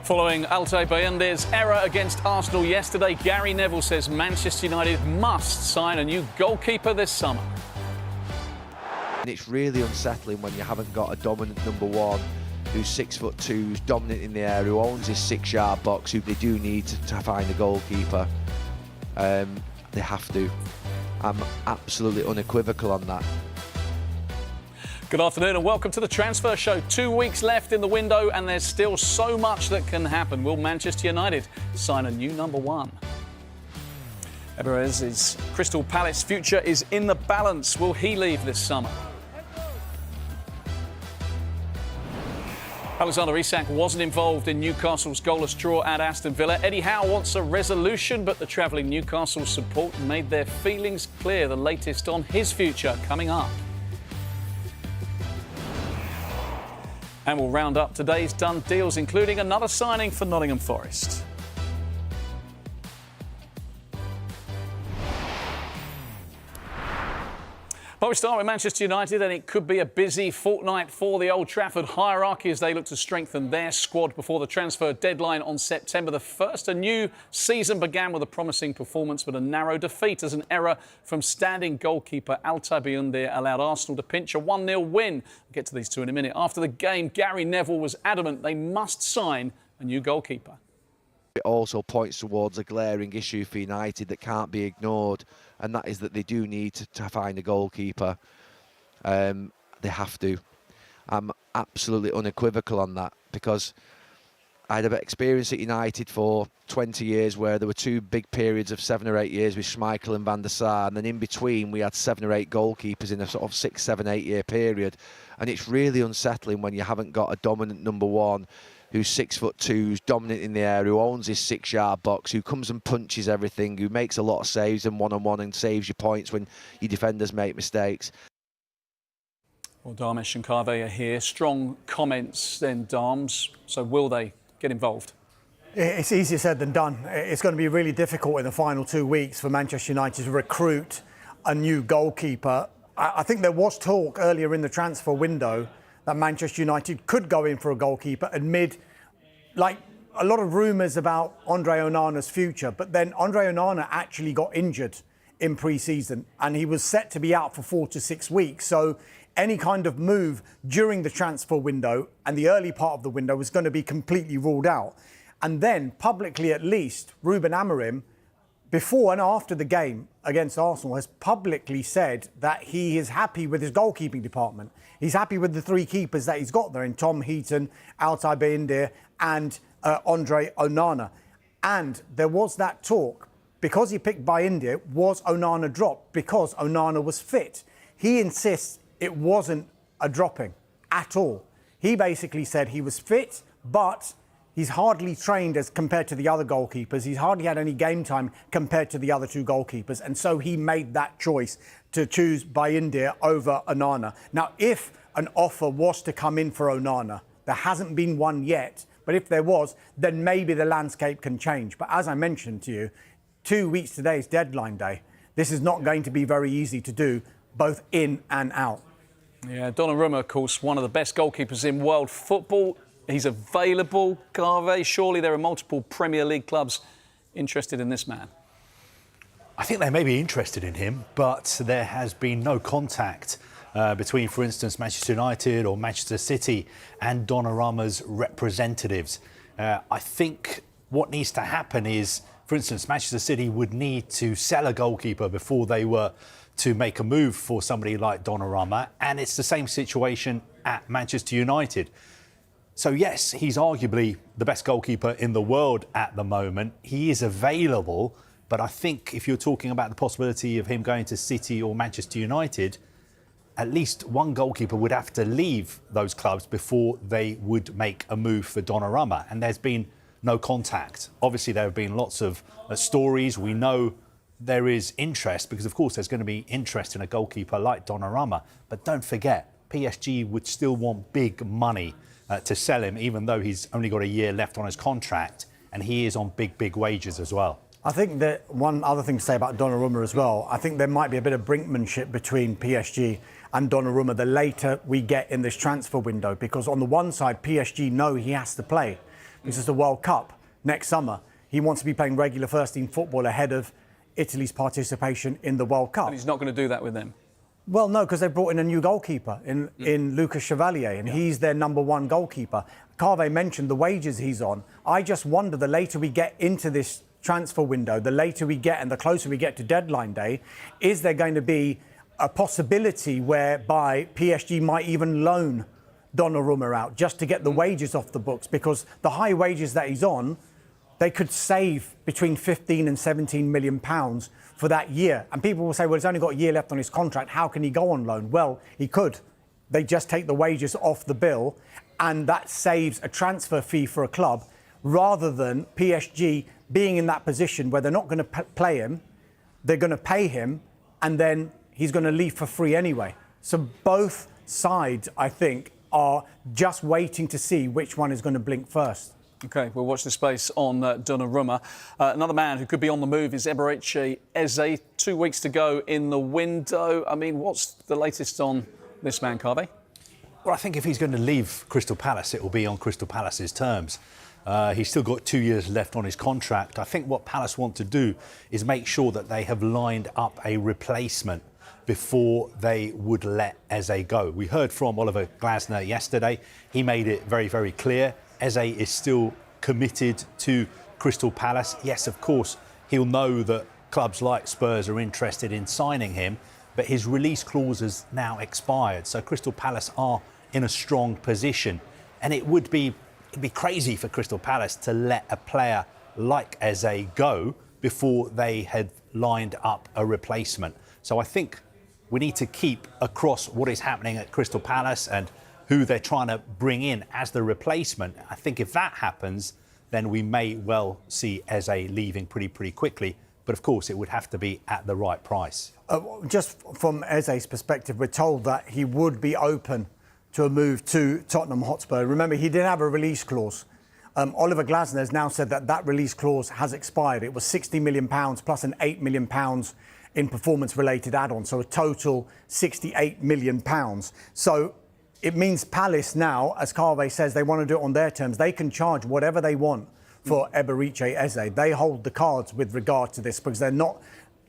Following Altay Bayındı's error against Arsenal yesterday, Gary Neville says Manchester United must sign a new goalkeeper this summer. And it's really unsettling when you haven't got a dominant number one who's 6'2", who's dominant in the air, who owns his 6-yard box, who they do need to find a goalkeeper. They have to. I'm absolutely unequivocal on that. Good afternoon and welcome to the Transfer Show. 2 weeks left in the window and there's still so much that can happen. Will Manchester United sign a new number one? Eberechi's Crystal Palace future is in the balance. Will he leave this summer? Alexander Isak wasn't involved in Newcastle's goalless draw at Aston Villa. Eddie Howe wants a resolution, but the travelling Newcastle support made their feelings clear. The latest on his future coming up. And we'll round up today's done deals, including another signing for Nottingham Forest. But we start with Manchester United, and it could be a busy fortnight for the Old Trafford hierarchy as they look to strengthen their squad before the transfer deadline on September the 1st. A new season began with a promising performance, but a narrow defeat as an error from standing goalkeeper Altay Bayındı allowed Arsenal to pinch a 1-0 win. We'll get to these two in a minute. After the game, Gary Neville was adamant they must sign a new goalkeeper. It also points towards a glaring issue for United that can't be ignored, and that is that they do need to find a goalkeeper. They have to. I'm absolutely unequivocal on that, because I had experience at United for 20 years where there were two big periods of 7 or 8 years with Schmeichel and Van der Sar, and then in between we had 7 or 8 goalkeepers in a sort of 6, 7, 8 year period. And it's really unsettling when you haven't got a dominant number one who's 6'2", who's dominant in the air, who owns his 6-yard box, who comes and punches everything, who makes a lot of saves and one-on-one and saves your points when your defenders make mistakes. Well, Darmish and Carve are here. Strong comments then, Darms. So will they get involved? It's easier said than done. It's going to be really difficult in the final 2 weeks for Manchester United to recruit a new goalkeeper. I think there was talk earlier in the transfer window that Manchester United could go in for a goalkeeper amid, like, a lot of rumours about Andre Onana's future. But then Andre Onana actually got injured in pre-season and he was set to be out for 4 to 6 weeks. So any kind of move during the transfer window and the early part of the window was going to be completely ruled out. And then, publicly at least, Ruben Amorim, before and after the game against Arsenal, has publicly said that he is happy with his goalkeeping department. He's happy with the 3 keepers that he's got there in Tom Heaton, Altay Bayındı and Andre Onana. And there was that talk, because he picked Bayındı, was Onana dropped because Onana was fit? He insists it wasn't a dropping at all. He basically said he was fit, but he's hardly trained as compared to the other goalkeepers. He's hardly had any game time compared to the other 2 goalkeepers. And so he made that choice to choose Bayındı over Onana. Now, if an offer was to come in for Onana, there hasn't been one yet, but if there was, then maybe the landscape can change. But as I mentioned to you, 2 weeks today is deadline day. This is not going to be very easy to do, both in and out. Yeah, Donnarumma, of course, one of the best goalkeepers in world football. He's available, Carve. Surely there are multiple Premier League clubs interested in this man. I think they may be interested in him, but there has been no contact between, for instance, Manchester United or Manchester City and Donnarumma's representatives. I think what needs to happen is, for instance, Manchester City would need to sell a goalkeeper before they were to make a move for somebody like Donnarumma, and it's the same situation at Manchester United. So yes, he's arguably the best goalkeeper in the world at the moment. He is available, but I think if you're talking about the possibility of him going to City or Manchester United, at least one goalkeeper would have to leave those clubs before they would make a move for Donnarumma. And there's been no contact. Obviously, there have been lots of stories. We know there is interest because, of course, there's going to be interest in a goalkeeper like Donnarumma. But don't forget, PSG would still want big money to sell him, even though he's only got a year left on his contract, and he is on big wages as well. I think that one other thing to say about Donnarumma as well, I think there might be a bit of brinkmanship between PSG and Donnarumma the later we get in this transfer window, because on the one side, PSG know he has to play. because it's the World Cup next summer. He wants to be playing regular first-team football ahead of Italy's participation in the World Cup. And he's not going to do that with them. Well, no, because they brought in a new goalkeeper in Lucas Chevalier, and he's their #1 goalkeeper. Carve mentioned the wages he's on. I just wonder, the later we get into this transfer window, the later we get and the closer we get to deadline day, is there going to be a possibility whereby PSG might even loan Donnarumma out just to get the wages off the books? Because the high wages that he's on, they could save between 15 and 17 million pounds for that year. And people will say, well, he's only got a year left on his contract. How can he go on loan? Well, he could. They just take the wages off the bill, and that saves a transfer fee for a club, rather than PSG being in that position where they're not going to play him, they're going to pay him, and then he's going to leave for free anyway. So both sides, I think, are just waiting to see which one is going to blink first. OK, we'll watch the space on Donnarumma. Another man who could be on the move is Eberechi Eze. 2 weeks to go in the window. I mean, what's the latest on this man, Carve? Well, I think if he's going to leave Crystal Palace, it will be on Crystal Palace's terms. He's still got 2 years left on his contract. I think what Palace want to do is make sure that they have lined up a replacement before they would let Eze go. We heard from Oliver Glasner yesterday. He made it very, very clear Eze is still committed to Crystal Palace. Yes, of course, he'll know that clubs like Spurs are interested in signing him, but his release clause has now expired. So Crystal Palace are in a strong position. And it'd be crazy for Crystal Palace to let a player like Eze go before they had lined up a replacement. So I think we need to keep across what is happening at Crystal Palace and who they're trying to bring in as the replacement. I think if that happens, then we may well see Eze leaving pretty quickly. But of course, it would have to be at the right price. Just from Eze's perspective, we're told that he would be open to a move to Tottenham Hotspur. Remember, he did have a release clause. Oliver Glasner has now said that that release clause has expired. It was £60 million plus an £8 million in performance-related add-ons, so a total £68 million. So it means Palace now, as Carve says, they want to do it on their terms. They can charge whatever they want for Eberechi Eze. They hold the cards with regard to this because they're not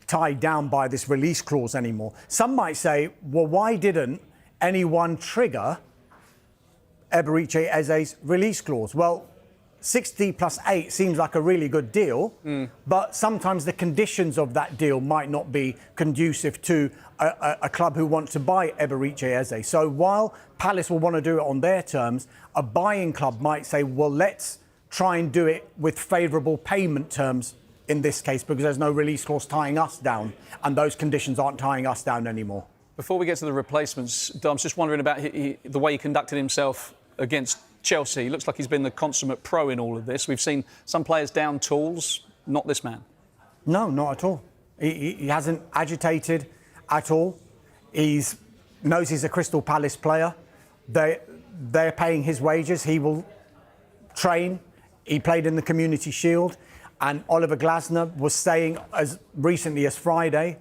tied down by this release clause anymore. Some might say, well, why didn't anyone trigger Eberechi Eze's release clause? Well, 60 plus 8 seems like a really good deal, but sometimes the conditions of that deal might not be conducive to a club who wants to buy Eberechi Eze. So while Palace will want to do it on their terms, a buying club might say, well, let's try and do it with favourable payment terms in this case, because there's no release clause tying us down, and those conditions aren't tying us down anymore. Before we get to the replacements, I was just wondering about the way he conducted himself against Chelsea. He looks like he's been the consummate pro in all of this. We've seen some players down tools, not this man. No, not at all. He hasn't agitated at all. He knows he's a Crystal Palace player. They're paying his wages. He will train. He played in the Community Shield. And Oliver Glasner was saying as recently as Friday,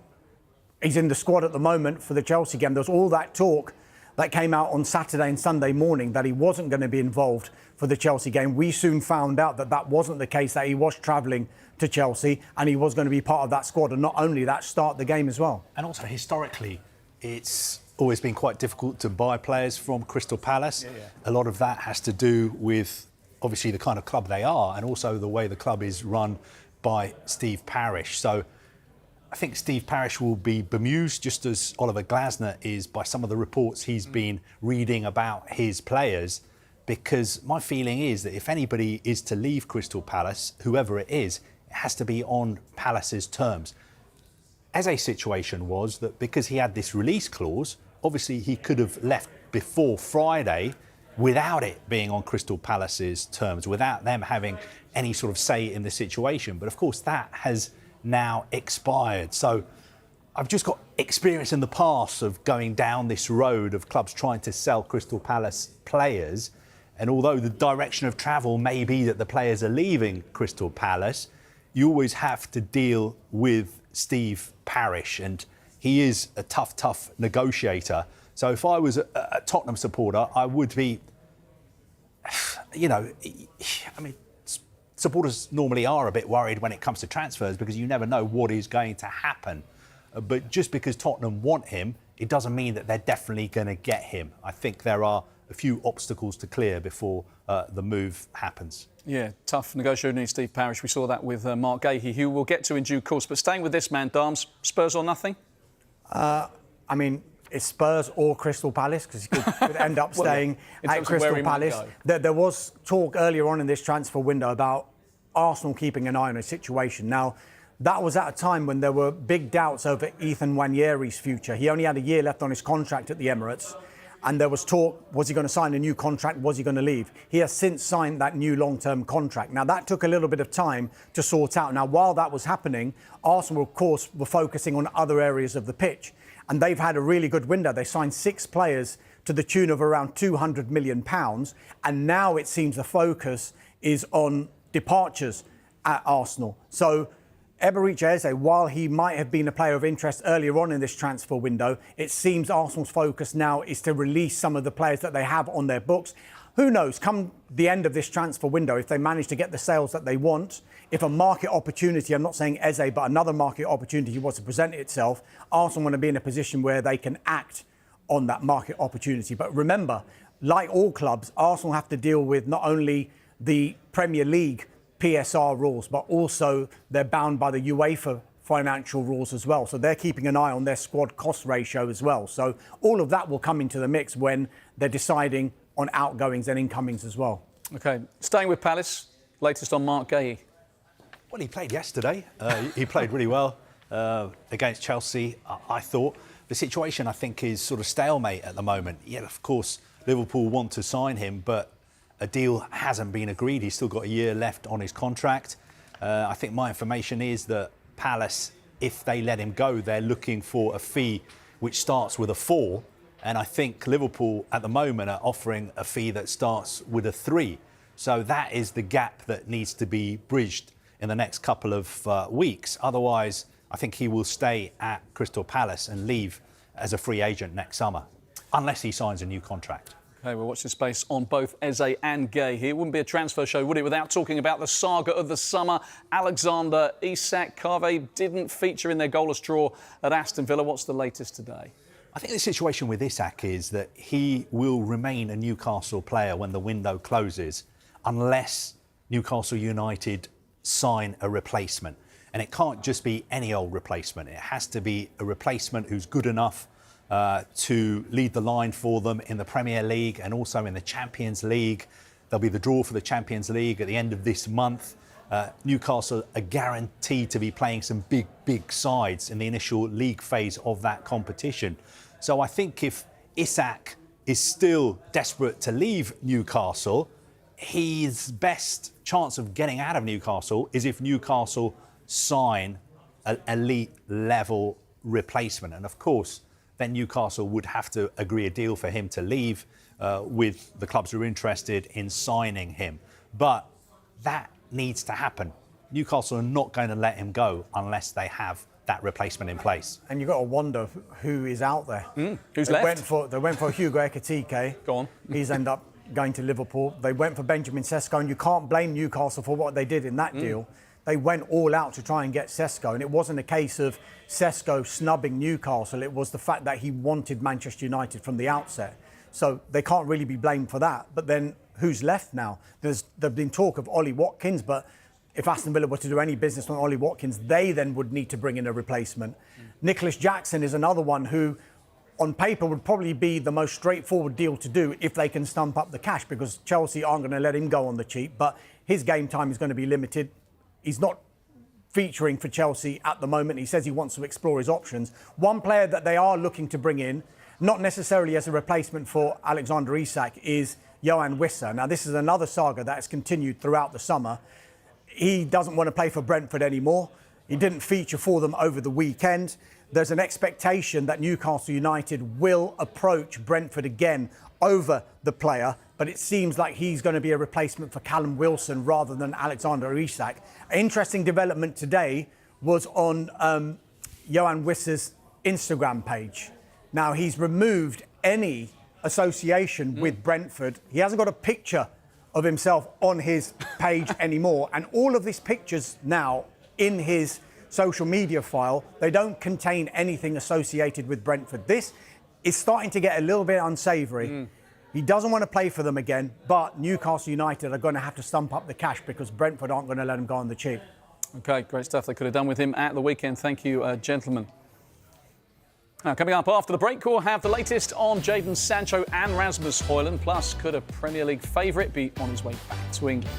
he's in the squad at the moment for the Chelsea game. There was all that talk that came out on Saturday and Sunday morning that he wasn't going to be involved for the Chelsea game. We soon found out that that wasn't the case, that he was travelling to Chelsea and he was going to be part of that squad, and not only that, start the game as well. And also, historically, it's always been quite difficult to buy players from Crystal Palace. A lot of that has to do with, obviously, the kind of club they are, and also the way the club is run by Steve Parish. So I think Steve Parish will be bemused, just as Oliver Glasner is, by some of the reports he's been reading about his players, because my feeling is that if anybody is to leave Crystal Palace, whoever it is, it has to be on Palace's terms. Eze's situation was that because he had this release clause, obviously he could have left before Friday without it being on Crystal Palace's terms, without them having any sort of say in the situation. But of course, that has now expired. So I've just got experience in the past of going down this road of clubs trying to sell Crystal Palace players. And although the direction of travel may be that the players are leaving Crystal Palace, you always have to deal with Steve Parish. And he is a tough negotiator. So if I was a Tottenham supporter, I would be you know, I mean, supporters normally are a bit worried when it comes to transfers because you never know what is going to happen. But just because Tottenham want him, it doesn't mean that they're definitely going to get him. I think there are a few obstacles to clear before the move happens. Yeah, tough negotiating, Steve Parish. We saw that with Marc Guehi, who we'll get to in due course. But staying with this man, Darms, Spurs or nothing? I mean, it's Spurs or Crystal Palace, because he could end up staying at Crystal Palace. There was talk earlier on in this transfer window about Arsenal keeping an eye on a situation. Now, that was at a time when there were big doubts over Ethan Nwaniere's future. He only had a year left on his contract at the Emirates. And there was talk, was he going to sign a new contract? Was he going to leave? He has since signed that new long-term contract. Now, that took a little bit of time to sort out. Now, while that was happening, Arsenal, of course, were focusing on other areas of the pitch. And they've had a really good window. They signed 6 players to the tune of around £200 million. And now it seems the focus is on departures at Arsenal. So Eberechi Eze, while he might have been a player of interest earlier on in this transfer window, it seems Arsenal's focus now is to release some of the players that they have on their books. Who knows, come the end of this transfer window, if they manage to get the sales that they want, if a market opportunity, I'm not saying Eze, but another market opportunity was to present itself, Arsenal want to be in a position where they can act on that market opportunity. But remember, like all clubs, Arsenal have to deal with not only the Premier League PSR rules, but also they're bound by the UEFA financial rules as well. So they're keeping an eye on their squad cost ratio as well. So all of that will come into the mix when they're deciding on outgoings and incomings as well. OK, staying with Palace, latest on Marc Guehi. Well, he played yesterday. He played really well against Chelsea, I thought. The situation, I think, is sort of stalemate at the moment. Yeah, of course, Liverpool want to sign him, but a deal hasn't been agreed. He's still got a year left on his contract. I think my information is that Palace, if they let him go, they're looking for a fee which starts with a 4. And I think Liverpool at the moment are offering a fee that starts with a 3. So that is the gap that needs to be bridged in the next couple of weeks. Otherwise, I think he will stay at Crystal Palace and leave as a free agent next summer, unless he signs a new contract. OK, we'll watch this space on both Eze and Guehi. It wouldn't be a transfer show, would it, without talking about the saga of the summer. Alexander Isak Carve didn't feature in their goalless draw at Aston Villa. What's the latest today? I think the situation with Isak is that he will remain a Newcastle player when the window closes, unless Newcastle United sign a replacement. And it can't just be any old replacement. It has to be a replacement who's good enough to lead the line for them in the Premier League and also in the Champions League. There'll be the draw for the Champions League at the end of this month. Newcastle are guaranteed to be playing some big sides in the initial league phase of that competition. So I think if Isak is still desperate to leave Newcastle, his best chance of getting out of Newcastle is if Newcastle sign an elite level replacement. And of course, then Newcastle would have to agree a deal for him to leave with the clubs who are interested in signing him. But that needs to happen. Newcastle are not going to let him go unless they have that replacement in place. And you've got to wonder who is out there. Who's left? They went for Hugo Ekitike. Go on. He's ended up going to Liverpool. They went for Benjamin Sesko, and you can't blame Newcastle for what they did in that deal. They went all out to try and get Sesko, and it wasn't a case of Sesko snubbing Newcastle. It was the fact that he wanted Manchester United from the outset. So they can't really be blamed for that. But then who's left now? There's been talk of Ollie Watkins, but if Aston Villa were to do any business on Ollie Watkins, they then would need to bring in a replacement. Nicholas Jackson is another one who, on paper, would probably be the most straightforward deal to do if they can stump up the cash, because Chelsea aren't going to let him go on the cheap. But his game time is going to be limited. He's not featuring for Chelsea at the moment. He says he wants to explore his options. One player that they are looking to bring in, not necessarily as a replacement for Alexander Isak, is Yoane Wissa. Now, this is another saga that has continued throughout the summer. He doesn't want to play for Brentford anymore. He didn't feature for them over the weekend. There's an expectation that Newcastle United will approach Brentford again over the player, but it seems like he's going to be a replacement for Callum Wilson rather than Alexander Isak. An interesting development today was on Yoane Wissa's Instagram page. Now, he's removed any association with Brentford. He hasn't got a picture of himself on his page anymore. And all of these pictures now in his social media file, they don't contain anything associated with Brentford. This is starting to get a little bit unsavoury. He doesn't want to play for them again, but Newcastle United are going to have to stump up the cash because Brentford aren't going to let him go on the cheap. OK, great stuff they could have done with him at the weekend. Thank you, gentlemen. Now, coming up after the break, we'll have the latest on Jadon Sancho and Rasmus Højlund. Plus, could a Premier League favourite be on his way back to England?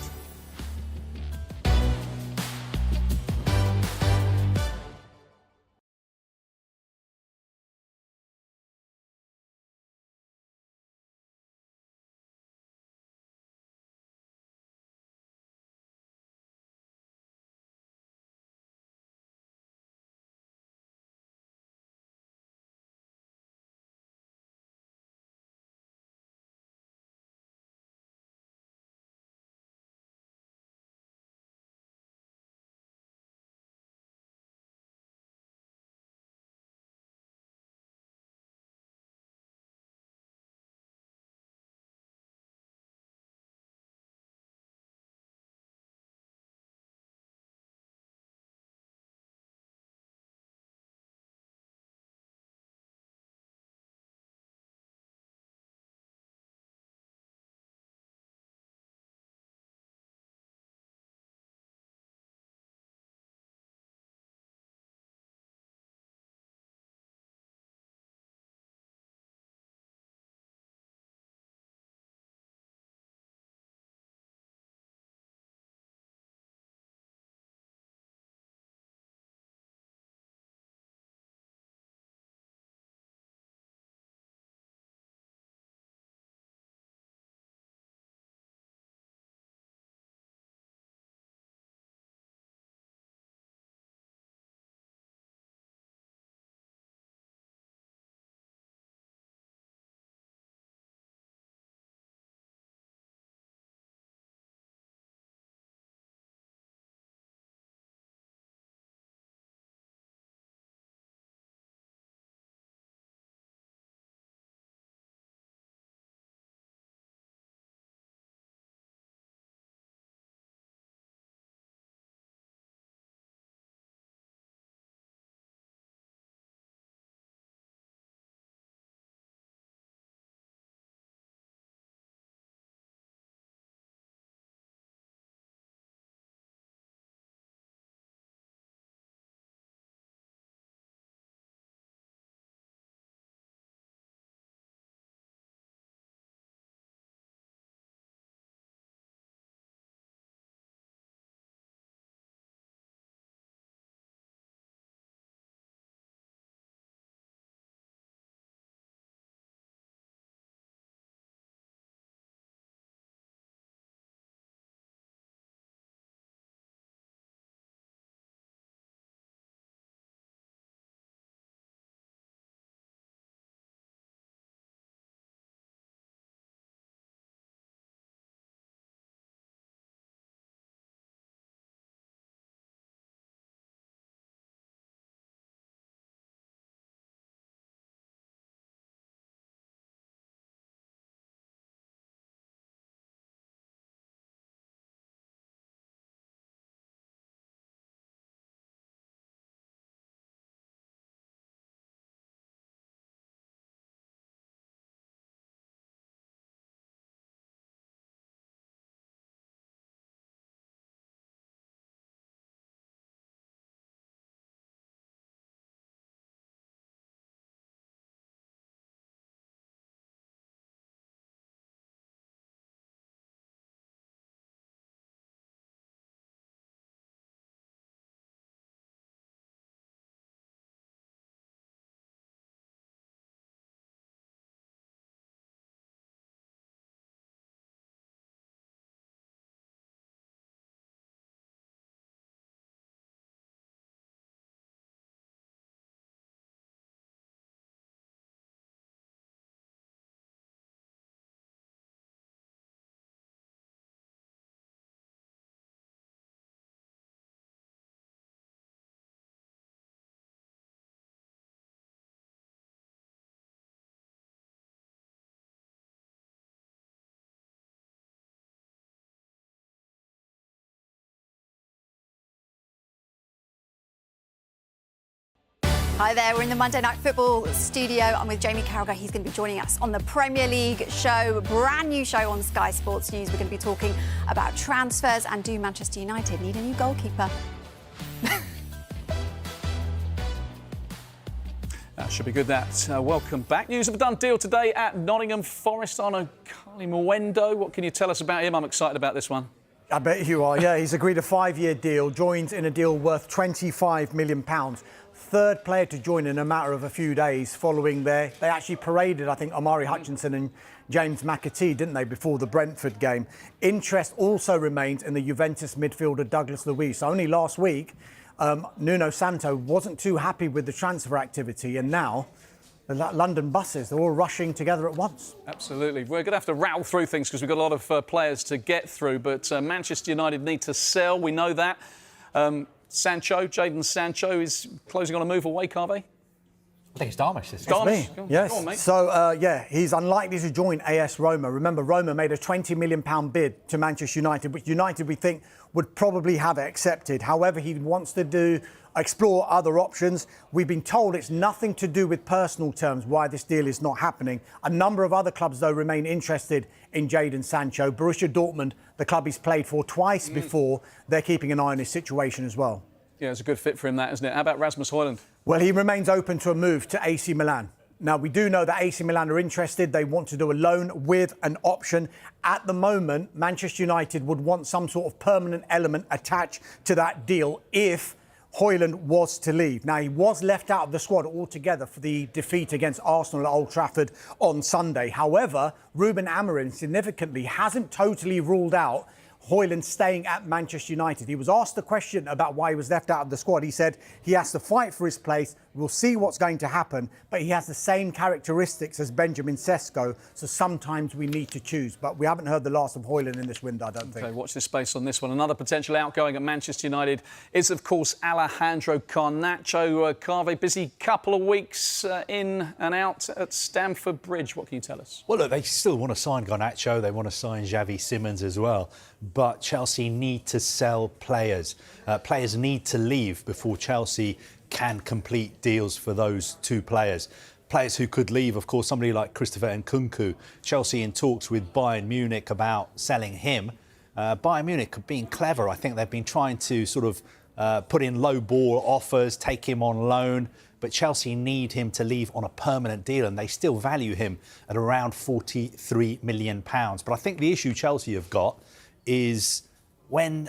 Hi there, we're in the Monday Night Football studio. I'm with Jamie Carragher. He's going to be joining us on the Premier League show, brand new show on Sky Sports News. We're going to be talking about transfers and do Manchester United need a new goalkeeper? That should be good, that. Welcome back. News of a done deal today at Nottingham Forest on a Carly Mwendo. What can you tell us about him? I'm excited about this one. I bet you are, yeah. He's agreed a 5-year deal, joins in a deal worth £25 million. Third player to join in a matter of a few days following they actually paraded, I think, Omari Hutchinson and James McAtee, didn't they, before the Brentford game. Interest also remains in the Juventus midfielder Douglas Luiz. Only last week, Nuno Santo wasn't too happy with the transfer activity, and now the London buses, they're all rushing together at once. Absolutely. We're going to have to rattle through things because we've got a lot of players to get through, but Manchester United need to sell, we know that. Jadon Sancho is closing on a move away, Carve? I think it's Darmish. It's me. Yes. On, so, he's unlikely to join AS Roma. Remember, Roma made a £20 million bid to Manchester United, which United, we think, would probably have accepted. However, he wants to explore other options. We've been told it's nothing to do with personal terms why this deal is not happening. A number of other clubs, though, remain interested in Jadon Sancho. Borussia Dortmund, the club he's played for twice before, they're keeping an eye on his situation as well. Yeah, it's a good fit for him, that, isn't it? How about Rasmus Højlund? Well, he remains open to a move to AC Milan. Now, we do know that AC Milan are interested. They want to do a loan with an option. At the moment, Manchester United would want some sort of permanent element attached to that deal if Højlund was to leave. Now, he was left out of the squad altogether for the defeat against Arsenal at Old Trafford on Sunday. However, Ruben Amorim significantly hasn't totally ruled out Højlund staying at Manchester United. He was asked the question about why he was left out of the squad. He said he has to fight for his place. We'll see what's going to happen. But he has the same characteristics as Benjamin Sesko. So sometimes we need to choose. But we haven't heard the last of Højlund in this window, I don't think. OK, watch this space on this one. Another potential outgoing at Manchester United is, of course, Alejandro Garnacho. Carve, busy couple of weeks in and out at Stamford Bridge. What can you tell us? Well, look, they still want to sign Garnacho. They want to sign Xavi Simons as well. But Chelsea need to sell players. Players need to leave before Chelsea can complete deals for those two players. Players who could leave, of course, somebody like Christopher Nkunku. Chelsea in talks with Bayern Munich about selling him. Bayern Munich being clever. I think they've been trying to sort of put in low ball offers, take him on loan. But Chelsea need him to leave on a permanent deal, and they still value him at around £43 million. But I think the issue Chelsea have got is when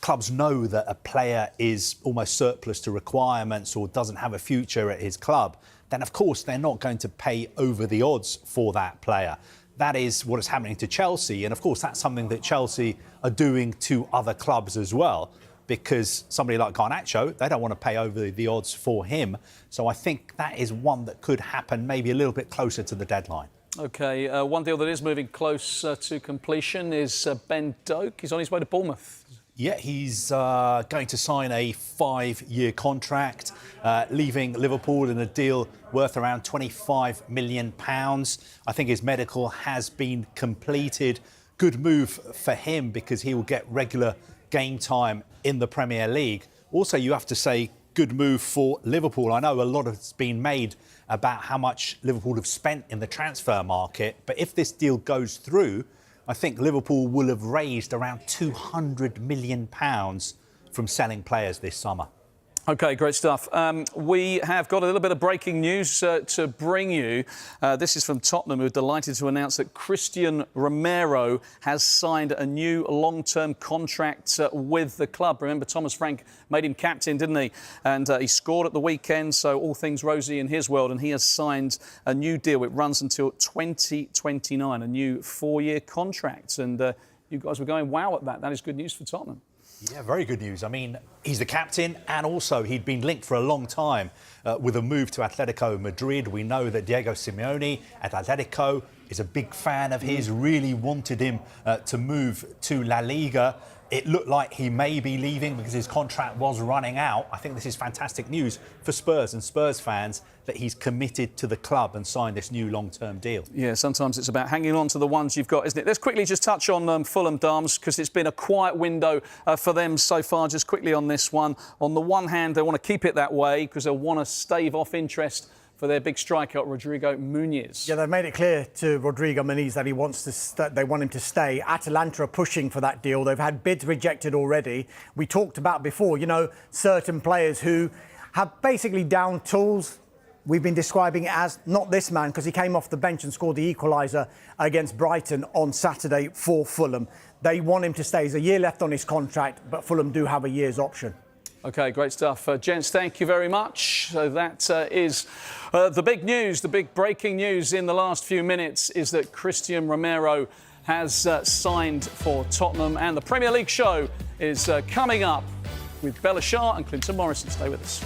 clubs know that a player is almost surplus to requirements or doesn't have a future at his club, then of course they're not going to pay over the odds for that player. That is what is happening to Chelsea, and of course that's something that Chelsea are doing to other clubs as well, because somebody like Garnacho, they don't want to pay over the odds for him. So I think that is one that could happen maybe a little bit closer to the deadline. OK, one deal that is moving close to completion is Ben Doak. He's on his way to Bournemouth. Yeah, he's going to sign a 5-year contract, leaving Liverpool in a deal worth around £25 million. I think his medical has been completed. Good move for him because he will get regular game time in the Premier League. Also, you have to say good move for Liverpool. I know a lot has been made about how much Liverpool have spent in the transfer market, but if this deal goes through, I think Liverpool will have raised around £200 million from selling players this summer. OK, great stuff. We have got a little bit of breaking news to bring you. This is from Tottenham, who are delighted to announce that Christian Romero has signed a new long-term contract with the club. Remember, Thomas Frank made him captain, didn't he? And he scored at the weekend, so all things rosy in his world. And he has signed a new deal. It runs until 2029, a new 4-year contract. And you guys were going, wow, at that. That is good news for Tottenham. Yeah, very good news. I mean, he's the captain, and also he'd been linked for a long time with a move to Atletico Madrid. We know that Diego Simeone at Atletico is a big fan of his, really wanted him to move to La Liga. it looked like he may be leaving because his contract was running out. I think this is fantastic news for Spurs and Spurs fans that he's committed to the club and signed this new long-term deal. Yeah, sometimes it's about hanging on to the ones you've got, isn't it? Let's quickly just touch on Fulham, Darms, because it's been a quiet window for them so far. Just quickly on this one. On the one hand, they want to keep it that way because they want to stave off interest for their big striker, Rodrigo Muniz. Yeah, they've made it clear to Rodrigo Muniz that he wants to. They want him to stay. Atalanta are pushing for that deal. They've had bids rejected already. We talked about before, certain players who have basically down tools. We've been describing it as not this man because he came off the bench and scored the equaliser against Brighton on Saturday for Fulham. They want him to stay. There's a year left on his contract, but Fulham do have a year's option. OK, great stuff. Gents, thank you very much. So that is the big news, the big breaking news in the last few minutes is that Christian Romero has signed for Tottenham, and the Premier League show is coming up with Bella Shah and Clinton Morrison. Stay with us.